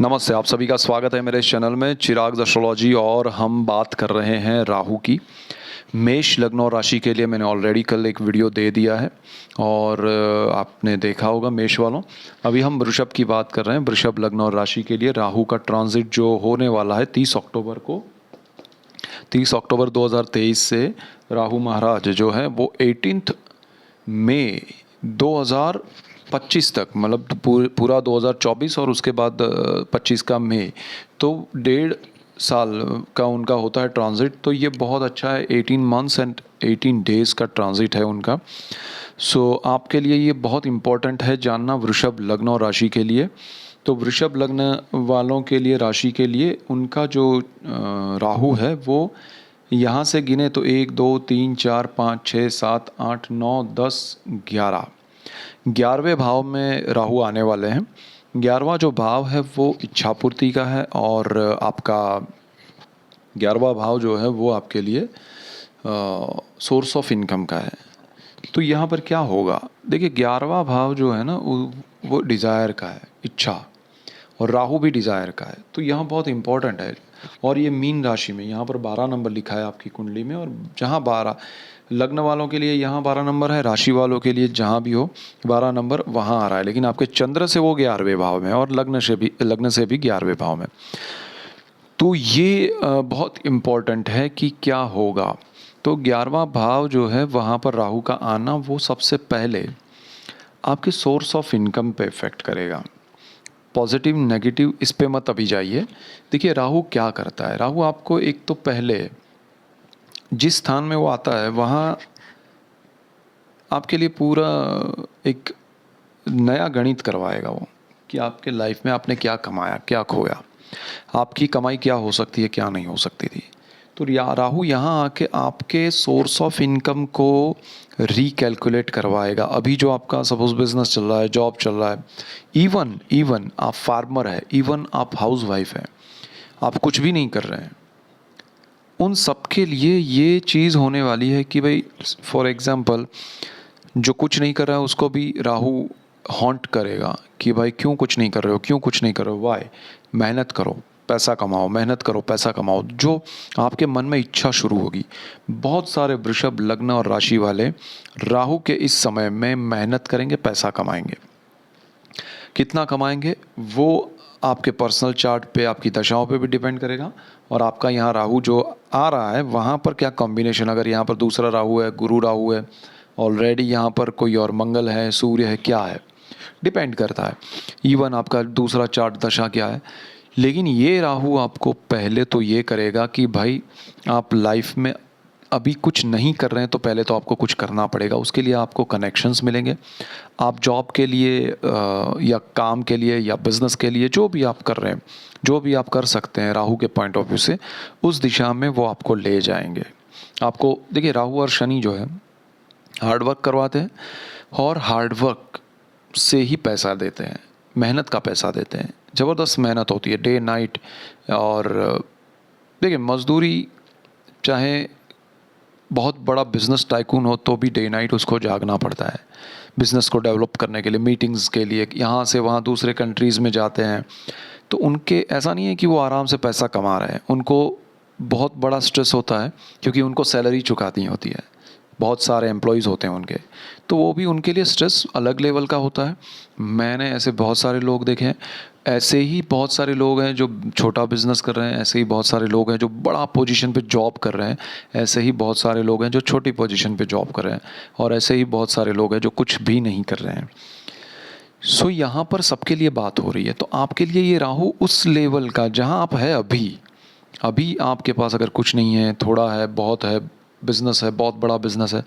नमस्ते, आप सभी का स्वागत है मेरे इस चैनल में चिराग एस्ट्रोलॉजी। और हम बात कर रहे हैं राहु की। मेष लग्न और राशि के लिए मैंने ऑलरेडी कल एक वीडियो दे दिया है और आपने देखा होगा मेष वालों। अभी हम वृषभ की बात कर रहे हैं। वृषभ लग्न और राशि के लिए राहु का ट्रांजिट जो होने वाला है 30 अक्टूबर को, 30 अक्टूबर 2023 से राहु महाराज जो है वो 18 मई 2025 तक, मतलब पूरा 2024 और उसके बाद 25 का मई, तो 1.5 साल का उनका होता है ट्रांजिट। तो ये बहुत अच्छा है, 18 मंथ्स एंड 18 डेज़ का ट्रांजिट है उनका। सो आपके लिए ये बहुत इम्पोर्टेंट है जानना, वृषभ लग्न और राशि के लिए। तो वृषभ लग्न वालों के लिए, राशि के लिए, उनका जो राहु है वो यहाँ से गिने तो 1 2 3 4 5 6 7 8 9 10 11, 11वें भाव में राहु आने वाले हैं। 11वां जो भाव है वो इच्छा पूर्ति का है और आपका 11वां भाव जो है वो आपके लिए सोर्स ऑफ इनकम का है। तो यहाँ पर क्या होगा, देखिए 11वां भाव जो है ना वो डिज़ायर का है, इच्छा, और राहु भी डिज़ायर का है। तो यहाँ बहुत इम्पोर्टेंट है। और ये मीन राशि में यहाँ पर 12 नंबर लिखा है आपकी कुंडली में, और जहाँ 12 लग्न वालों के लिए यहाँ 12 नंबर है, राशि वालों के लिए जहाँ भी हो 12 नंबर वहाँ आ रहा है। लेकिन आपके चंद्र से वो 11वें भाव में और लग्न से भी 11वें भाव में। तो ये बहुत इम्पोर्टेंट है कि क्या होगा। तो 11वां भाव जो है वहाँ पर राहु का आना वो सबसे पहले आपके सोर्स ऑफ इनकम पे इफ़ेक्ट करेगा। पॉजिटिव नेगेटिव इस पे मत अभी जाइए। देखिए राहु क्या करता है, राहु आपको एक तो पहले जिस स्थान में वो आता है वहाँ आपके लिए पूरा एक नया गणित करवाएगा वो, कि आपके लाइफ में आपने क्या कमाया, क्या खोया, आपकी कमाई क्या हो सकती है, क्या नहीं हो सकती थी। तो राहु यहाँ आके आपके सोर्स ऑफ इनकम को रिकैलकुलेट करवाएगा। अभी जो आपका सपोज बिजनेस चल रहा है, जॉब चल रहा है, इवन आप फार्मर है, इवन आप हाउस वाइफ है, आप कुछ भी नहीं कर रहे हैं, उन सब के लिए ये चीज़ होने वाली है कि भाई फॉर एग्ज़ाम्पल जो कुछ नहीं कर रहा है उसको भी राहु हॉन्ट करेगा कि भाई क्यों कुछ नहीं कर रहे हो, क्यों कुछ नहीं कर रहे हो, वाई, मेहनत करो पैसा कमाओ, मेहनत करो पैसा कमाओ। जो आपके मन में इच्छा शुरू होगी। बहुत सारे वृषभ लग्न और राशि वाले राहु के इस समय में मेहनत करेंगे, पैसा कमाएंगे। कितना कमाएंगे वो आपके पर्सनल चार्ट पे, आपकी दशाओं पे भी डिपेंड करेगा। और आपका यहाँ राहु जो आ रहा है वहाँ पर क्या कॉम्बिनेशन, अगर यहाँ पर दूसरा राहु है, गुरु राहु है, ऑलरेडी यहाँ पर कोई और मंगल है, सूर्य है, क्या है, डिपेंड करता है। इवन आपका दूसरा चार्ट दशा क्या है। लेकिन ये राहु आपको पहले तो ये करेगा कि भाई आप लाइफ में अभी कुछ नहीं कर रहे हैं तो पहले तो आपको कुछ करना पड़ेगा। उसके लिए आपको कनेक्शंस मिलेंगे। आप जॉब के लिए या काम के लिए या बिज़नेस के लिए जो भी आप कर रहे हैं, जो भी आप कर सकते हैं राहु के पॉइंट ऑफ व्यू से, उस दिशा में वो आपको ले जाएंगे। आपको देखिए राहु और शनि जो है हार्ड वर्क करवाते हैं और हार्ड वर्क से ही पैसा देते हैं, मेहनत का पैसा देते हैं। ज़बरदस्त मेहनत होती है, डे नाइट। और देखिए मजदूरी, चाहे बहुत बड़ा बिज़नेस टाइकून हो तो भी डे नाइट उसको जागना पड़ता है बिज़नेस को डेवलप करने के लिए, मीटिंग्स के लिए, यहाँ से वहाँ दूसरे कंट्रीज़ में जाते हैं। तो उनके ऐसा नहीं है कि वो आराम से पैसा कमा रहे हैं, उनको बहुत बड़ा स्ट्रेस होता है क्योंकि उनको सैलरी चुकानी होती है, बहुत सारे एम्प्लॉयज़ होते हैं उनके। तो वो भी उनके लिए स्ट्रेस अलग लेवल का होता है। मैंने ऐसे बहुत सारे लोग देखे हैं, ऐसे ही बहुत सारे लोग हैं जो छोटा बिज़नेस कर रहे हैं, ऐसे ही बहुत सारे लोग हैं जो बड़ा पोजीशन पे जॉब कर रहे हैं, ऐसे ही बहुत सारे लोग हैं जो छोटी पोजीशन पे जॉब कर रहे हैं, और ऐसे ही बहुत सारे लोग हैं जो कुछ भी नहीं कर रहे हैं। सो यहाँ पर सबके लिए बात हो रही है। तो आपके लिए ये राहु उस लेवल का जहाँ आप है अभी, अभी आपके पास अगर कुछ नहीं है, थोड़ा है, बहुत है, बिज़नेस है, बहुत बड़ा बिज़नेस है,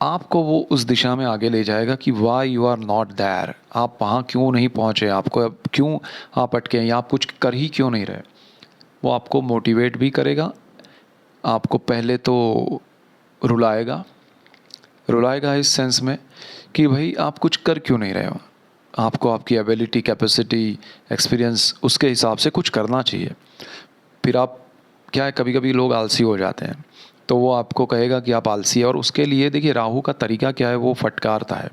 आपको वो उस दिशा में आगे ले जाएगा कि why you are not there, आप वहाँ क्यों नहीं पहुँचे, आपको अब क्यों आप अटके हैं, या आप कुछ कर ही क्यों नहीं रहे। वो आपको मोटिवेट भी करेगा, आपको पहले तो रुलाएगा, रुलाएगा इस सेंस में कि भाई आप कुछ कर क्यों नहीं रहे हो, आपको आपकी एबिलिटी, कैपेसिटी, एक्सपीरियंस, उसके हिसाब से कुछ करना चाहिए। फिर आप क्या है, कभी कभी लोग आलसी हो जाते हैं तो वो आपको कहेगा कि आप आलसी है। और उसके लिए देखिए राहु का तरीका क्या है, वो फटकारता है,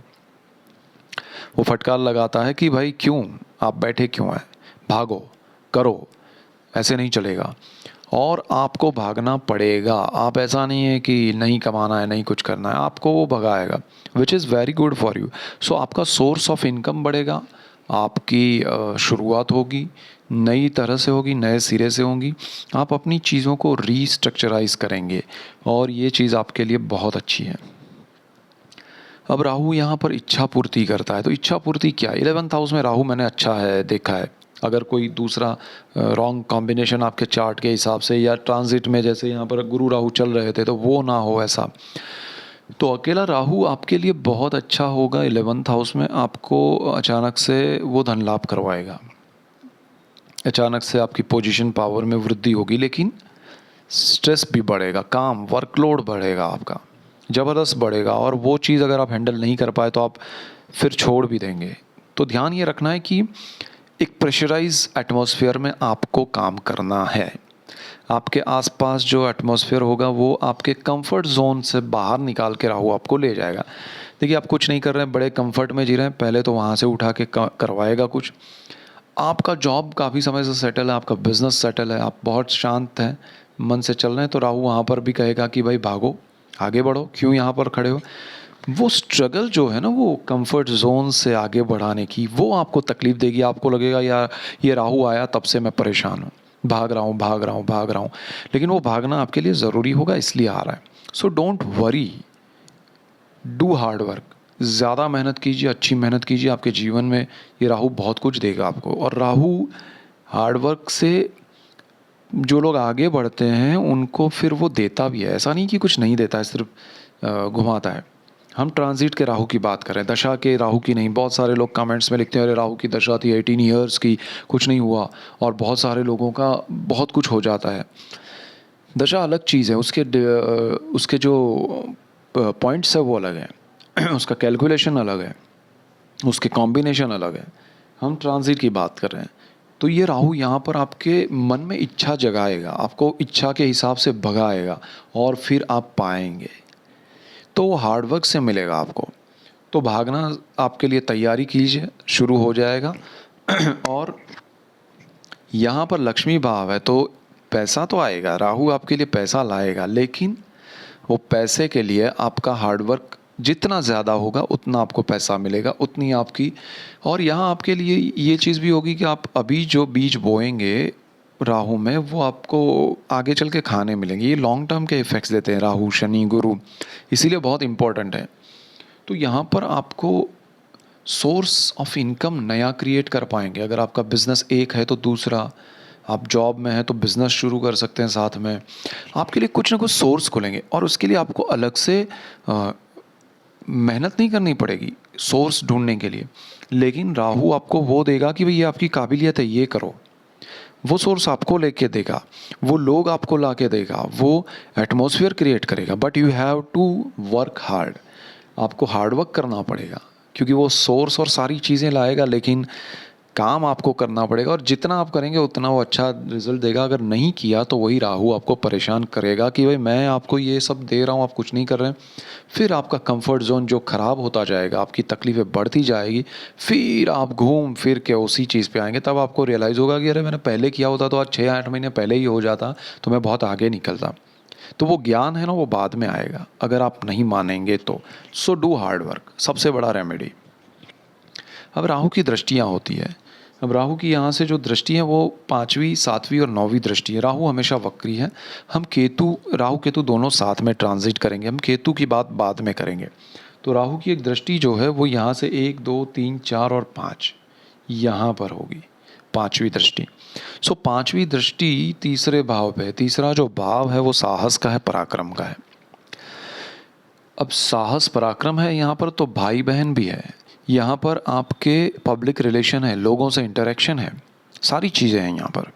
वो फटकार लगाता है कि भाई क्यों आप बैठे क्यों हैं, भागो, करो, ऐसे नहीं चलेगा। और आपको भागना पड़ेगा, आप ऐसा नहीं है कि नहीं कमाना है, नहीं कुछ करना है, आपको वो भगाएगा, which is very good for you. So आपका सोर्स ऑफ इनकम बढ़ेगा, आपकी शुरुआत होगी, नई तरह से होगी, नए सिरे से होंगी, आप अपनी चीज़ों को रीस्ट्रक्चराइज करेंगे और ये चीज़ आपके लिए बहुत अच्छी है। अब राहु यहाँ पर इच्छा पूर्ति करता है, तो इच्छा पूर्ति क्या है? 11th हाउस में राहु मैंने अच्छा है देखा है। अगर कोई दूसरा रॉन्ग कॉम्बिनेशन आपके चार्ट के हिसाब से या ट्रांजिट में, जैसे यहाँ पर गुरु राहु चल रहे थे, तो वो ना हो ऐसा, तो अकेला राहु आपके लिए बहुत अच्छा होगा। 11th हाउस में आपको अचानक से वो धन लाभ करवाएगा, अचानक से आपकी पोजीशन पावर में वृद्धि होगी, लेकिन स्ट्रेस भी बढ़ेगा, काम वर्कलोड बढ़ेगा आपका, ज़बरदस्त बढ़ेगा, और वो चीज़ अगर आप हैंडल नहीं कर पाए तो आप फिर छोड़ भी देंगे। तो ध्यान ये रखना है कि एक प्रेशराइज एटमॉस्फेयर में आपको काम करना है। आपके आसपास जो एटमॉस्फेयर होगा वो आपके कंफर्ट जोन से बाहर निकाल के राहु आपको ले जाएगा। देखिए, आप कुछ नहीं कर रहे हैं, बड़े कंफर्ट में जी रहे हैं, पहले तो वहाँ से उठा के करवाएगा कुछ। आपका जॉब काफ़ी समय से सेटल है, आपका बिजनेस सेटल है, आप बहुत शांत हैं, मन से चल रहे हैं, तो राहु वहाँ पर भी कहेगा कि भाई भागो, आगे बढ़ो, क्यों यहाँ पर खड़े हो। वो स्ट्रगल जो है ना, वो कंफर्ट जोन से आगे बढ़ाने की, वो आपको तकलीफ देगी। आपको लगेगा यार ये राहु आया तब से मैं परेशान हूँ, भाग रहा हूँ, भाग रहा हूँ, भाग रहा हूँ, लेकिन वो भागना आपके लिए ज़रूरी होगा, इसलिए आ रहा है। So don't worry, do hard work, ज़्यादा मेहनत कीजिए, अच्छी मेहनत कीजिए। आपके जीवन में ये राहु बहुत कुछ देगा आपको, और राहु हार्ड वर्क से जो लोग आगे बढ़ते हैं उनको फिर वो देता भी है, ऐसा नहीं कि कुछ नहीं देता है, सिर्फ घुमाता है। हम ट्रांजिट के राहु की बात करें, दशा के राहु की नहीं। बहुत सारे लोग कमेंट्स में लिखते हैं अरे राहु की दशा थी 18 ईयर्स की, कुछ नहीं हुआ, और बहुत सारे लोगों का बहुत कुछ हो जाता है। दशा अलग चीज़ है, उसके जो पॉइंट्स है वो अलग है उसका कैलकुलेशन अलग है, उसके कॉम्बिनेशन अलग है। हम ट्रांजिट की बात कर रहे हैं, तो ये राहु यहाँ पर आपके मन में इच्छा जगाएगा, आपको इच्छा के हिसाब से भगाएगा, और फिर आप पाएंगे, तो वो हार्डवर्क से मिलेगा आपको। तो भागना आपके लिए तैयारी कीजिए, शुरू हो जाएगा और यहाँ पर लक्ष्मी भाव है, तो पैसा तो आएगा, राहु आपके लिए पैसा लाएगा, लेकिन वो पैसे के लिए आपका हार्डवर्क जितना ज़्यादा होगा उतना आपको पैसा मिलेगा, उतनी आपकी। और यहाँ आपके लिए ये चीज़ भी होगी कि आप अभी जो बीज बोएंगे राहु में, वो आपको आगे चल के खाने मिलेंगे। ये लॉन्ग टर्म के इफ़ेक्ट्स देते हैं राहु, शनि, गुरु, इसीलिए बहुत इम्पोर्टेंट है। तो यहाँ पर आपको सोर्स ऑफ इनकम नया क्रिएट कर पाएंगे। अगर आपका बिज़नेस एक है तो दूसरा, आप जॉब में हैं तो बिज़नेस शुरू कर सकते हैं साथ में। आपके लिए कुछ ना कुछ सोर्स खुलेंगे, और उसके लिए आपको अलग से मेहनत नहीं करनी पड़ेगी सोर्स ढूंढने के लिए। लेकिन राहु आपको वो देगा कि भाई ये आपकी काबिलियत है, ये करो। वो सोर्स आपको लेके देगा, वो लोग आपको ला के देगा, वो एटमॉस्फेयर क्रिएट करेगा, but you have to work hard. आपको हार्ड वर्क करना पड़ेगा, क्योंकि वो सोर्स और सारी चीज़ें लाएगा, लेकिन काम आपको करना पड़ेगा, और जितना आप करेंगे उतना वो अच्छा रिजल्ट देगा। अगर नहीं किया तो वही राहु आपको परेशान करेगा कि भाई मैं आपको ये सब दे रहा हूँ, आप कुछ नहीं कर रहे हैं। फिर आपका कंफर्ट जोन जो ख़राब होता जाएगा, आपकी तकलीफ़ें बढ़ती जाएगी, फिर आप घूम फिर के उसी चीज़ पे आएंगे। तब आपको रियलाइज़ होगा कि अरे मैंने पहले किया होता तो आज 6-8 महीने पहले ही हो जाता, तो मैं बहुत आगे निकलता। तो वो ज्ञान है ना, वो बाद में आएगा अगर आप नहीं मानेंगे तो। सो डू हार्ड वर्क, सबसे बड़ा रेमेडी। अब राहु की दृष्टियाँ होती है। अब राहु की यहाँ से जो दृष्टि है वो 5वीं, 7वीं और 9वीं दृष्टि है। राहु हमेशा वक्री है। हम केतु, राहु केतु दोनों साथ में ट्रांजिट करेंगे, हम केतु की बात बाद में करेंगे। तो राहु की एक दृष्टि जो है वो यहाँ से 1, 2, 3, 4 और 5 यहाँ पर होगी, 5वीं दृष्टि। सो 5वीं दृष्टि तीसरे भाव पे, तीसरा जो भाव है वो साहस का है, पराक्रम का है। अब साहस पराक्रम है यहाँ पर, तो भाई बहन भी है यहाँ पर, आपके पब्लिक रिलेशन है, लोगों से इंटरेक्शन है, सारी चीज़ें हैं यहाँ पर।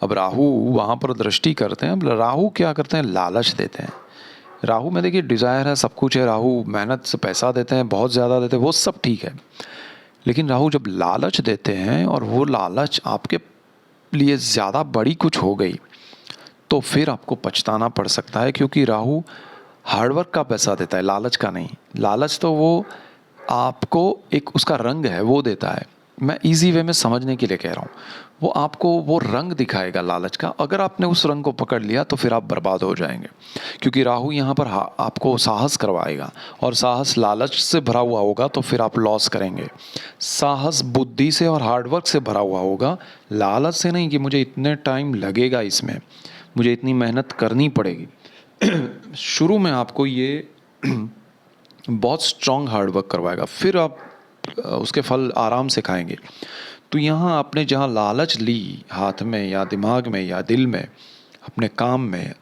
अब राहु वहाँ पर दृष्टि करते हैं। अब राहु क्या करते हैं, लालच देते हैं। राहु में देखिए डिज़ायर है, सब कुछ है, राहु मेहनत से पैसा देते हैं, बहुत ज़्यादा देते हैं, वो सब ठीक है। लेकिन राहु जब लालच देते हैं और वो लालच आपके लिए ज़्यादा बड़ी कुछ हो गई, तो फिर आपको पछताना पड़ सकता है, क्योंकि राहु हार्डवर्क का पैसा देता है, लालच का नहीं। लालच तो वो आपको एक उसका रंग है, वो देता है, मैं इजी वे में समझने के लिए कह रहा हूँ। वो आपको वो रंग दिखाएगा लालच का, अगर आपने उस रंग को पकड़ लिया तो फिर आप बर्बाद हो जाएंगे, क्योंकि राहु यहाँ पर आपको साहस करवाएगा, और साहस लालच से भरा हुआ होगा तो फिर आप लॉस करेंगे। साहस बुद्धि से और हार्डवर्क से भरा हुआ होगा, लालच से नहीं कि मुझे इतने टाइम लगेगा इसमें, मुझे इतनी मेहनत करनी पड़ेगी। शुरू में आपको ये बहुत स्ट्रॉन्ग हार्डवर्क करवाएगा, फिर आप उसके फल आराम से खाएंगे। तो यहाँ आपने जहाँ लालच ली हाथ में या दिमाग में या दिल में अपने काम में,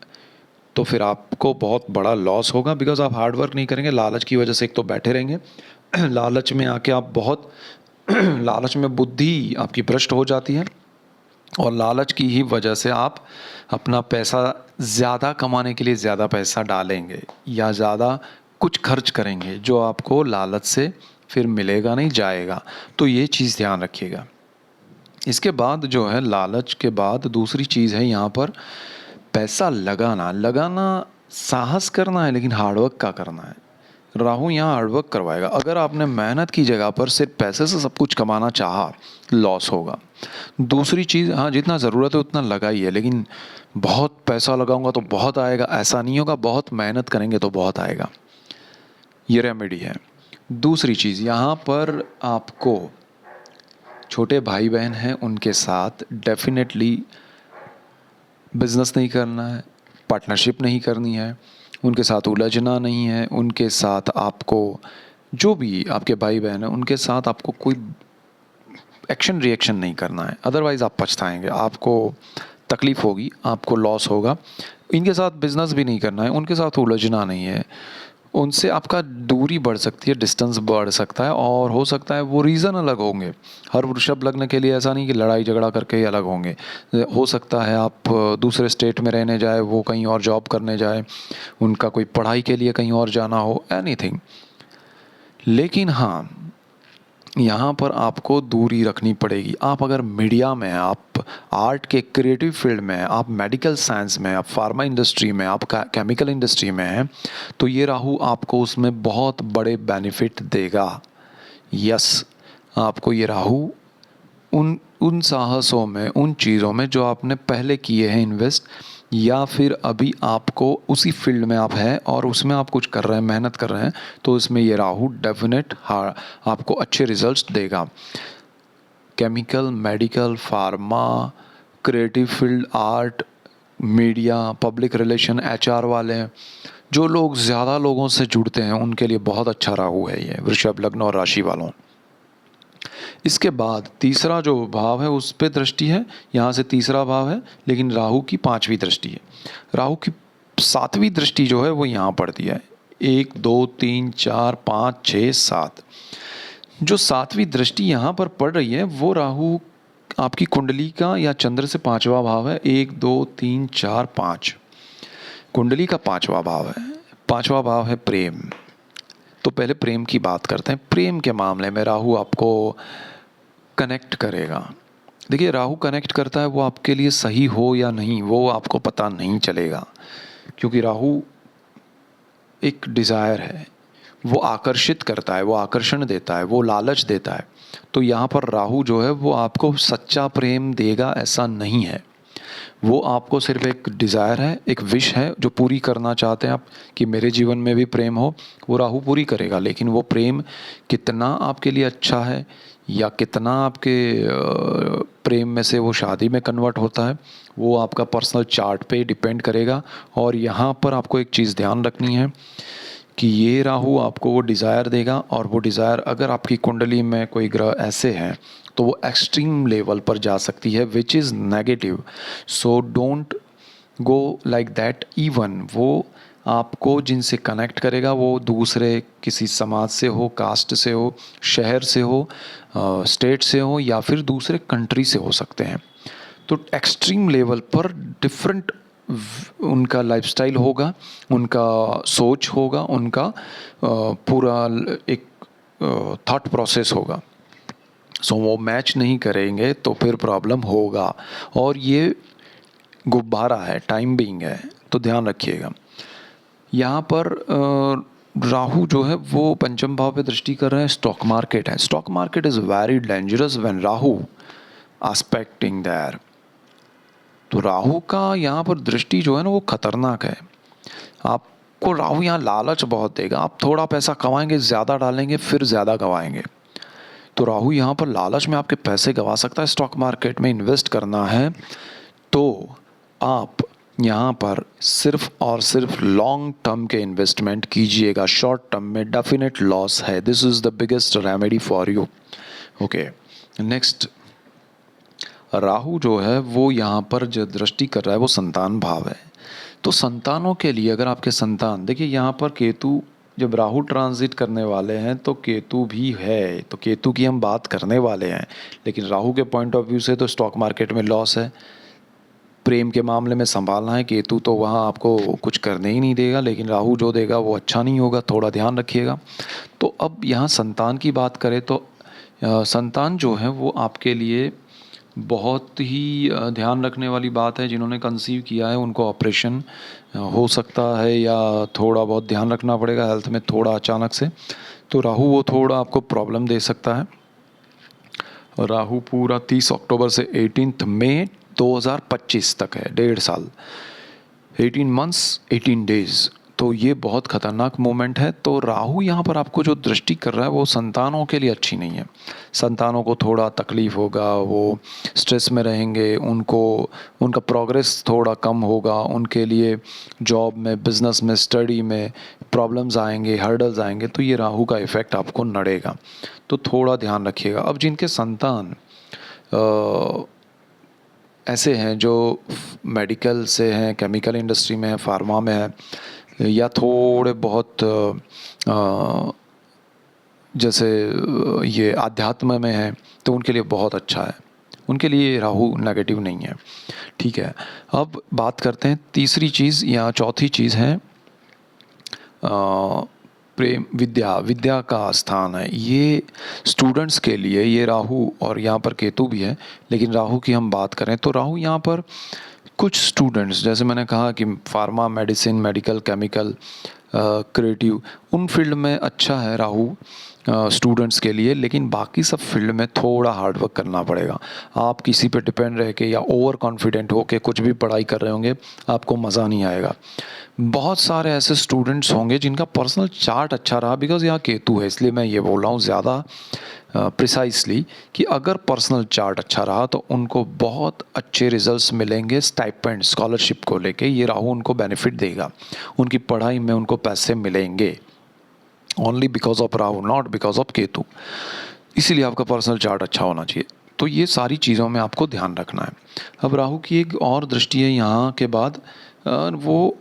तो फिर आपको बहुत बड़ा लॉस होगा, बिकॉज आप हार्डवर्क नहीं करेंगे। लालच की वजह से एक तो बैठे रहेंगे, लालच में आके आप बहुत लालच में बुद्धि आपकी भ्रष्ट हो जाती है, और लालच की ही वजह से आप अपना पैसा ज़्यादा कमाने के लिए ज़्यादा पैसा डालेंगे या ज़्यादा कुछ खर्च करेंगे, जो आपको लालच से फिर मिलेगा नहीं, जाएगा। तो ये चीज़ ध्यान रखिएगा। इसके बाद जो है, लालच के बाद दूसरी चीज़ है यहाँ पर पैसा लगाना। लगाना साहस करना है, लेकिन हार्डवर्क का करना है। राहु यहाँ हार्डवर्क करवाएगा। अगर आपने मेहनत की जगह पर सिर्फ पैसे से सब कुछ कमाना चाहा, लॉस होगा। दूसरी चीज़, हाँ जितना ज़रूरत है उतना लगाइए, लेकिन बहुत पैसा लगाऊंगा तो बहुत आएगा, ऐसा नहीं होगा। बहुत मेहनत करेंगे तो बहुत आएगा। ये रेमेडी है। दूसरी चीज़, यहाँ पर आपको छोटे भाई बहन हैं, उनके साथ डेफिनेटली बिजनेस नहीं करना है, पार्टनरशिप नहीं करनी है, उनके साथ उलझना नहीं है। उनके साथ आपको, जो भी आपके भाई बहन हैं, उनके साथ आपको कोई एक्शन रिएक्शन नहीं करना है, अदरवाइज़ आप पछताएंगे, आपको तकलीफ़ होगी, आपको लॉस होगा। इनके साथ बिजनेस भी नहीं करना है, उनके साथ उलझना नहीं है। उनसे आपका दूरी बढ़ सकती है, डिस्टेंस बढ़ सकता है, और हो सकता है वो रीज़न अलग होंगे। हर वृषभ लग्न के लिए ऐसा नहीं कि लड़ाई झगड़ा करके ही अलग होंगे। हो सकता है आप दूसरे स्टेट में रहने जाए, वो कहीं और जॉब करने जाए, उनका कोई पढ़ाई के लिए कहीं और जाना हो, एनीथिंग। लेकिन हाँ, यहाँ पर आपको दूरी रखनी पड़ेगी। आप अगर मीडिया में हैं, आप आर्ट के क्रिएटिव फील्ड में हैं, आप मेडिकल साइंस में, आप फार्मा इंडस्ट्री में, आप केमिकल इंडस्ट्री में हैं, तो ये राहु आपको उसमें बहुत बड़े बेनिफिट देगा। यस, आपको ये राहु उन उन साहसों में, उन चीज़ों में जो आपने पहले किए हैं इन्वेस्ट, या फिर अभी आपको उसी फील्ड में आप हैं और उसमें आप कुछ कर रहे हैं, मेहनत कर रहे हैं, तो इसमें ये राहु डेफिनेट आपको अच्छे रिजल्ट्स देगा। Chemical, medical, pharma, creative field, art, media, public relation, HR वाले, जो लोग ज़्यादा लोगों से जुड़ते हैं, उनके लिए बहुत अच्छा राहु है ये, वृषभ लग्न और राशि वालों। इसके बाद तीसरा जो भाव है उस पे दृष्टि है, यहाँ से तीसरा भाव है, लेकिन राहु की 5वीं दृष्टि है। राहु की 7वीं दृष्टि जो है वो यहाँ पड़ती है। 1 2 3 4 5 6 7, जो 7वीं दृष्टि यहाँ पर पड़ रही है वो राहु आपकी कुंडली का या चंद्र से 5वां भाव है। 1 2 3 4 5, कुंडली का 5वां भाव है। 5वां भाव है प्रेम। तो पहले प्रेम की बात करते हैं। प्रेम के मामले में राहु आपको कनेक्ट करेगा। देखिए, राहु कनेक्ट करता है, वो आपके लिए सही हो या नहीं वो आपको पता नहीं चलेगा, क्योंकि राहु एक डिज़ायर है, वो आकर्षित करता है, वो आकर्षण देता है, वो लालच देता है। तो यहाँ पर राहु जो है वो आपको सच्चा प्रेम देगा ऐसा नहीं है। वो आपको सिर्फ एक डिज़ायर है, एक विश है जो पूरी करना चाहते हैं आप, कि मेरे जीवन में भी प्रेम हो, वो राहु पूरी करेगा। लेकिन वो प्रेम कितना आपके लिए अच्छा है या कितना आपके प्रेम में से वो शादी में कन्वर्ट होता है, वो आपका पर्सनल चार्ट पे डिपेंड करेगा। और यहाँ पर आपको एक चीज़ ध्यान रखनी है कि ये राहु आपको वो डिज़ायर देगा, और वो डिज़ायर अगर आपकी कुंडली में कोई ग्रह ऐसे हैं तो वो एक्सट्रीम लेवल पर जा सकती है, which is negative. So don't go like that. Even वो आपको जिनसे कनेक्ट करेगा वो दूसरे किसी समाज से हो, कास्ट से हो, शहर से हो, स्टेट से हो, या फिर दूसरे कंट्री से हो सकते हैं। तो एक्सट्रीम लेवल पर डिफरेंट उनका लाइफस्टाइल होगा, उनका सोच होगा, उनका पूरा एक थॉट प्रोसेस होगा। सो वो मैच नहीं करेंगे तो फिर प्रॉब्लम होगा। और ये गुब्बारा है, टाइम बीइंग है, तो ध्यान रखिएगा। यहाँ पर राहु जो है वो पंचम भाव पे दृष्टि कर रहे हैं, स्टॉक मार्केट है। Stock market is very dangerous when Rahu aspecting there. तो राहु का यहाँ पर दृष्टि जो है ना वो खतरनाक है। आपको राहु यहाँ लालच बहुत देगा, आप थोड़ा पैसा कमाएंगे, ज़्यादा डालेंगे, फिर ज़्यादा गंवाएंगे। तो राहु यहाँ पर लालच में आपके पैसे गंवा सकता है। स्टॉक मार्केट में इन्वेस्ट करना है तो आप यहाँ पर सिर्फ और सिर्फ लॉन्ग टर्म के इन्वेस्टमेंट कीजिएगा। शॉर्ट टर्म में डेफिनेट लॉस है। This is the biggest remedy for you. Okay, next, Rahu जो है वो यहाँ पर जो दृष्टि कर रहा है वो संतान भाव है। तो संतानों के लिए अगर आपके संतान, देखिए यहाँ पर केतु, जब राहु ट्रांजिट करने वाले हैं तो केतु भी है, तो केतु की हम बात करने वाले हैं। लेकिन राहु के पॉइंट ऑफ व्यू से तो स्टॉक मार्केट में लॉस है, प्रेम के मामले में संभालना है। केतु तो वहाँ आपको कुछ करने ही नहीं देगा, लेकिन राहु जो देगा वो अच्छा नहीं होगा, थोड़ा ध्यान रखिएगा। तो अब यहाँ संतान की बात करें तो संतान जो है वो आपके लिए बहुत ही ध्यान रखने वाली बात है। जिन्होंने कंसीव किया है उनको ऑपरेशन हो सकता है या थोड़ा बहुत ध्यान रखना पड़ेगा हेल्थ में थोड़ा अचानक से। तो राहु वो थोड़ा आपको प्रॉब्लम दे सकता है। राहु पूरा 30 अक्टूबर से 18 मई 2025 तक है, 1.5 साल, 18 मंथ्स 18 डेज। तो ये बहुत ख़तरनाक मोमेंट है। तो राहु यहाँ पर आपको जो दृष्टि कर रहा है वो संतानों के लिए अच्छी नहीं है। संतानों को थोड़ा तकलीफ़ होगा, वो स्ट्रेस में रहेंगे, उनको उनका प्रोग्रेस थोड़ा कम होगा, उनके लिए जॉब में, बिज़नेस में, स्टडी में प्रॉब्लम्स आएंगे, हर्डल्स आएंगे। तो ये राहु का इफ़ेक्ट आपको नड़ेगा, तो थोड़ा ध्यान रखिएगा। अब जिनके संतान ऐसे हैं जो मेडिकल से हैं, केमिकल इंडस्ट्री में है, फार्मा में है, या थोड़े बहुत जैसे ये आध्यात्म में है, तो उनके लिए बहुत अच्छा है। उनके लिए राहु नेगेटिव नहीं है। ठीक है, अब बात करते हैं तीसरी चीज़ या चौथी चीज़ है प्रेम, विद्या का स्थान है। ये स्टूडेंट्स के लिए ये राहु, और यहाँ पर केतु भी है, लेकिन राहु की हम बात करें तो राहु यहाँ पर कुछ स्टूडेंट्स, जैसे मैंने कहा कि pharma, medicine, medical, chemical, creative, उन फील्ड में अच्छा है राहु स्टूडेंट्स के लिए। लेकिन बाकी सब फील्ड में थोड़ा हार्ड वर्क करना पड़ेगा। आप किसी पे डिपेंड रह के या ओवर कॉन्फिडेंट हो के कुछ भी पढ़ाई कर रहे होंगे, आपको मज़ा नहीं आएगा। बहुत सारे ऐसे स्टूडेंट्स होंगे जिनका पर्सनल चार्ट अच्छा रहा, बिकॉज यहाँ केतु है, इसलिए मैं ये बोल रहा हूँ ज़्यादा प्रिसाइसली कि अगर पर्सनल चार्ट अच्छा रहा तो उनको बहुत अच्छे रिजल्ट्स मिलेंगे स्टाइपेंड, स्कॉलरशिप को लेके। ये राहु उनको बेनिफिट देगा, उनकी पढ़ाई में उनको पैसे मिलेंगे, only because of Rahu, not because of Ketu. इसीलिए आपका पर्सनल चार्ट अच्छा होना चाहिए। तो ये सारी चीज़ों में आपको ध्यान रखना है। अब राहु की एक और दृष्टि है यहाँ के बाद, वो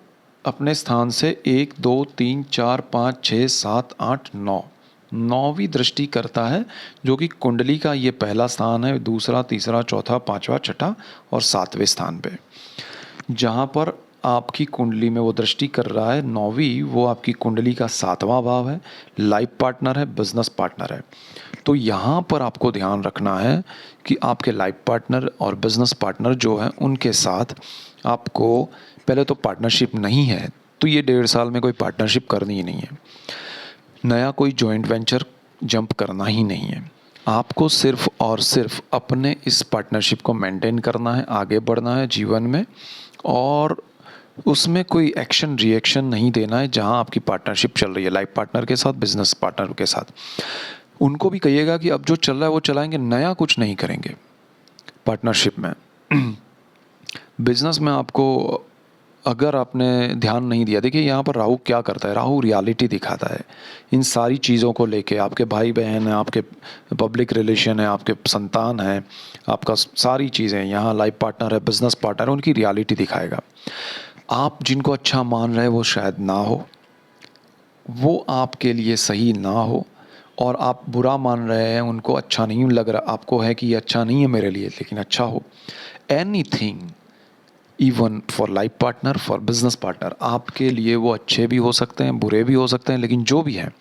अपने स्थान से 1, 2, 3, 4, 5, 6, 7, 8, 9 9वीं दृष्टि करता है, जो कि कुंडली का ये पहला स्थान है, दूसरा, तीसरा, चौथा, पांचवा, छठा और 7वें स्थान पे। जहाँ पर आपकी कुंडली में वो दृष्टि कर रहा है 9वीं, वो आपकी कुंडली का 7वां भाव है, लाइफ पार्टनर है, बिजनेस पार्टनर है। तो यहाँ पर आपको ध्यान रखना है कि आपके लाइफ पार्टनर और बिजनेस पार्टनर जो हैं उनके साथ आपको पहले तो पार्टनरशिप नहीं है, तो ये 1.5 साल में कोई पार्टनरशिप करनी ही नहीं है। नया कोई जॉइंट वेंचर जंप करना ही नहीं है। आपको सिर्फ और सिर्फ अपने इस पार्टनरशिप को मेंटेन करना है, आगे बढ़ना है जीवन में, और उसमें कोई एक्शन रिएक्शन नहीं देना है। जहां आपकी पार्टनरशिप चल रही है लाइफ पार्टनर के साथ, बिजनेस पार्टनर के साथ, उनको भी कहिएगा कि अब जो चल रहा है वो चलाएंगे, नया कुछ नहीं करेंगे पार्टनरशिप में। बिजनेस में आपको अगर आपने ध्यान नहीं दिया, देखिए यहाँ पर राहु क्या करता है, राहु रियलिटी दिखाता है इन सारी चीज़ों को लेके। आपके भाई बहन हैं, आपके पब्लिक रिलेशन है, आपके संतान है, आपका सारी चीज़ें, यहाँ लाइफ पार्टनर है, बिजनेस पार्टनर है, उनकी रियलिटी दिखाएगा। आप जिनको अच्छा मान रहे वो शायद ना हो, वो आपके लिए सही ना हो, और आप बुरा मान रहे हैं, उनको अच्छा नहीं लग रहा, आपको है कि ये अच्छा नहीं है मेरे लिए, लेकिन अच्छा हो। Anything, even for life partner, for business partner, आपके लिए वो अच्छे भी हो सकते हैं, बुरे भी हो सकते हैं, लेकिन जो भी है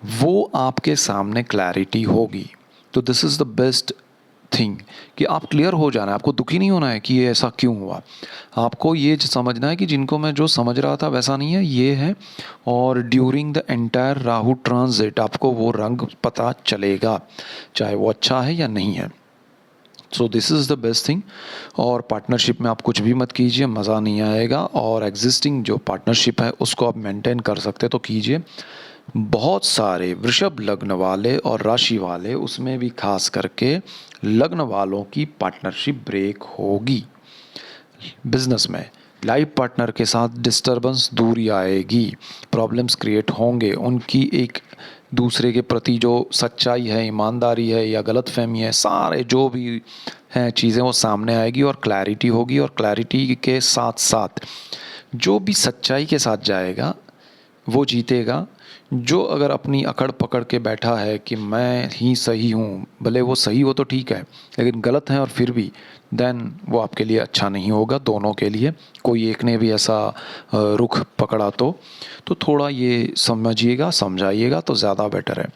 वो आपके सामने क्लैरिटी होगी। तो this is the best thing कि आप क्लियर हो जाना है, आपको दुखी नहीं होना है कि ये ऐसा क्यों हुआ। आपको ये समझना है कि जिनको मैं जो समझ रहा था वैसा नहीं है, ये है। और during the entire Rahu transit आपको वो रंग पता चलेगा, चाहे वो अच्छा है या नहीं है। So this is the best thing. और पार्टनरशिप में आप कुछ भी मत कीजिए, मज़ा नहीं आएगा। और एग्जिस्टिंग जो पार्टनरशिप है उसको आप मेंटेन कर सकते तो कीजिए। बहुत सारे वृषभ लग्न वाले और राशि वाले, उसमें भी खास करके लग्न वालों की पार्टनरशिप ब्रेक होगी। बिजनेस में लाइफ पार्टनर के साथ डिस्टरबेंस, दूरी आएगी, प्रॉब्लम्स क्रिएट होंगे। उनकी एक दूसरे के प्रति जो सच्चाई है, ईमानदारी है या गलतफहमी है, सारे जो भी हैं चीज़ें वो सामने आएगी और क्लैरिटी होगी। और क्लैरिटी के साथ साथ जो भी सच्चाई के साथ जाएगा वो जीतेगा। जो अगर अपनी अकड़ पकड़ के बैठा है कि मैं ही सही हूँ, भले वो सही हो तो ठीक है, लेकिन गलत है और फिर भी, देन वो आपके लिए अच्छा नहीं होगा, दोनों के लिए। कोई एक ने भी ऐसा रुख पकड़ा तो थोड़ा ये समझिएगा, समझाइएगा तो ज़्यादा बेटर है।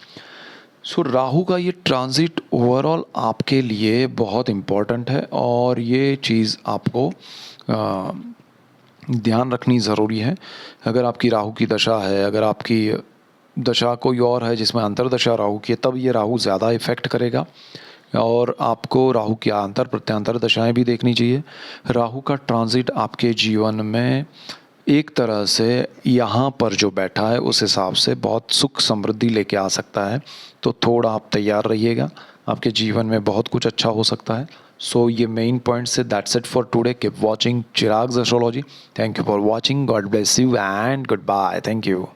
सो राहु का ये ट्रांजिट ओवरऑल आपके लिए बहुत इम्पोर्टेंट है और ये चीज़ आपको ध्यान रखनी ज़रूरी है। अगर आपकी राहु की दशा है, अगर आपकी दशा कोई और है जिसमें अंतर्दशा राहु की है, तब ये राहु ज़्यादा इफ़ेक्ट करेगा। और आपको राहु की अंतर प्रत्यंतर दशाएं भी देखनी चाहिए। राहु का ट्रांजिट आपके जीवन में एक तरह से यहाँ पर जो बैठा है उस हिसाब से बहुत सुख समृद्धि लेके आ सकता है। तो थोड़ा आप तैयार रहिएगा, आपके जीवन में बहुत कुछ अच्छा हो सकता है। सो ये मेन पॉइंट से that's it for today. Keep watching Chirag's astrology. Thank you for watching. God bless you and good bye. Thank you.